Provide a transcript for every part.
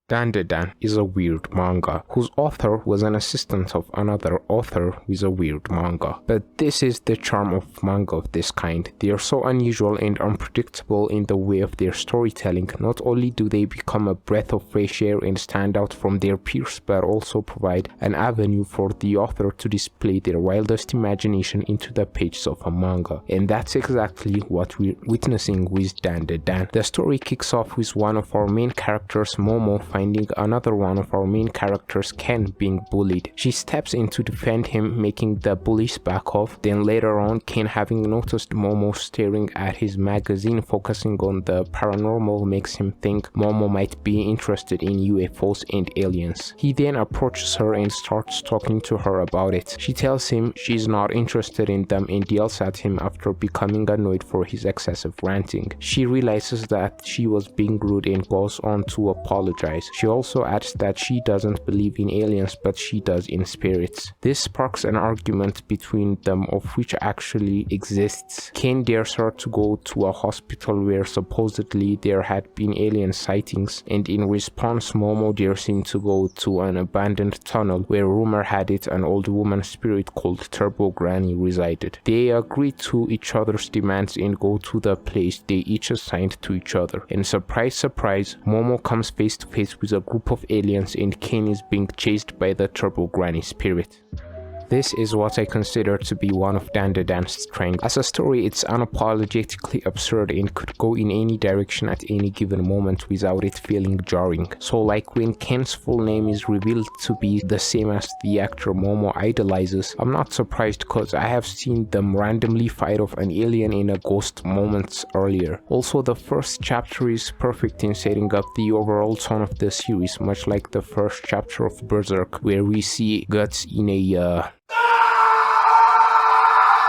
Dandadan is a weird manga, whose author was an assistant of another author with a weird manga. But this is the charm of manga of this kind. They are so unusual and unpredictable in the way of their storytelling. Not only do they become a breath of fresh air and stand out from their peers, but also provide an avenue for the author to display their wildest imagination into the pages of a manga. And that's exactly what we're witnessing with Dandadan. The story kicks off with one of our main characters, Momo, finding another one of our main characters, Ken, being bullied. She steps in to defend him, making the bullies back off. Then later on, Ken, having noticed Momo staring at his magazine focusing on the paranormal, makes him think Momo might be interested in UFOs and aliens. He then approaches her and starts talking to her about it. She tells him she's not interested in them and yells at him after becoming annoyed for his excessive ranting. She realizes that she was being rude and goes on to apologize. She also adds that she doesn't believe in aliens, but she does in spirits. This sparks an argument between them, of which actually exists. Ken dares her to go to a hospital where supposedly there had been alien sightings, and in response Momo dares him to go to an abandoned tunnel where rumor had it an old woman spirit called Turbo Granny resided. They agree to each other's demands and go to the place they each assigned to each other. And surprise surprise, Momo comes face to face with a group of aliens and Ken is being chased by the Turbo Granny spirit. This is what I consider to be one of Dandadan's strengths. As a story, it's unapologetically absurd and could go in any direction at any given moment without it feeling jarring. So like when Ken's full name is revealed to be the same as the actor Momo idolizes, I'm not surprised because I have seen them randomly fight off an alien in a ghost moments earlier. Also, the first chapter is perfect in setting up the overall tone of the series, much like the first chapter of Berserk, where we see Guts in a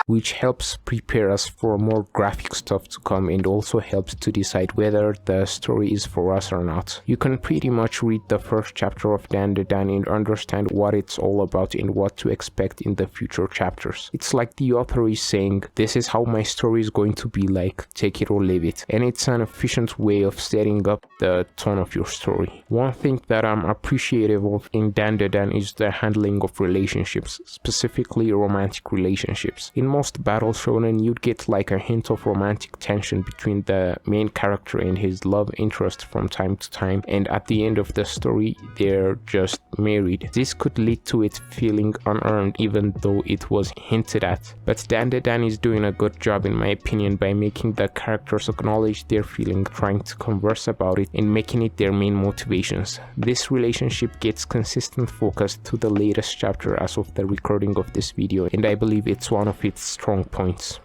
which helps prepare us for more graphic stuff to come and also helps to decide whether the story is for us or not. You can pretty much read the first chapter of Dandadan and understand what it's all about and what to expect in the future chapters. It's like the author is saying, this is how my story is going to be like, take it or leave it. And it's an efficient way of setting up the tone of your story. One thing that I'm appreciative of in Dandadan is the handling of relationships, specifically romantic relationships. In most battle shonen, you'd get like a hint of romantic tension between the main character and his love interest from time to time, and at the end of the story they're just married. This could lead to it feeling unearned even though it was hinted at, but Dandadan is doing a good job in my opinion by making the characters acknowledge their feeling, trying to converse about it, and making it their main motivations. This relationship gets consistent focus to the latest chapter as of the recording of this video, and I believe it's one of its strong points.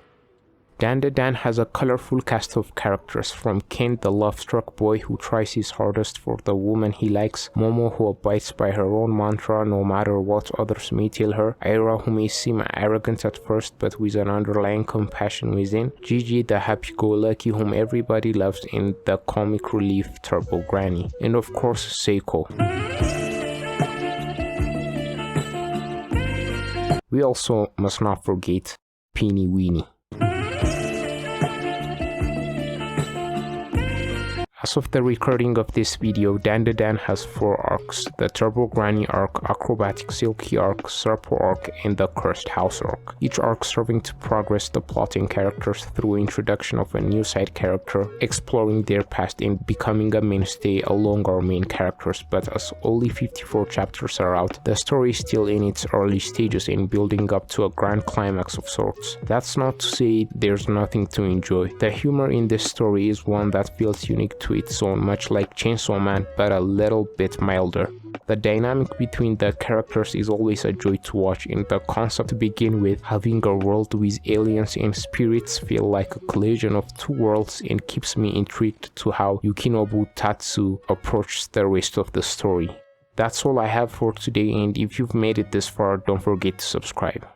Dandadan has a colorful cast of characters, from Ken, the love-struck boy who tries his hardest for the woman he likes, Momo, who abides by her own mantra no matter what others may tell her, Ira, who may seem arrogant at first but with an underlying compassion within, Gigi, the happy-go-lucky whom everybody loves, and the comic relief Turbo Granny, and of course Seiko. We also must not forget Peeny Weenie. As of the recording of this video, Dandadan has 4 arcs: the Turbo Granny arc, Acrobatic Silky arc, Serpo arc, and the Cursed House arc. Each arc serving to progress the plot and characters through introduction of a new side character, exploring their past and becoming a mainstay along our main characters. But as only 54 chapters are out, the story is still in its early stages and building up to a grand climax of sorts. That's not to say there's nothing to enjoy. The humor in this story is one that feels unique to its own, much like Chainsaw Man, but a little bit milder. The dynamic between the characters is always a joy to watch, and the concept to begin with, having a world with aliens and spirits, feel like a collision of two worlds, and keeps me intrigued to how Yukinobu Tatsu approaches the rest of the story. That's all I have for today, and if you've made it this far, don't forget to subscribe.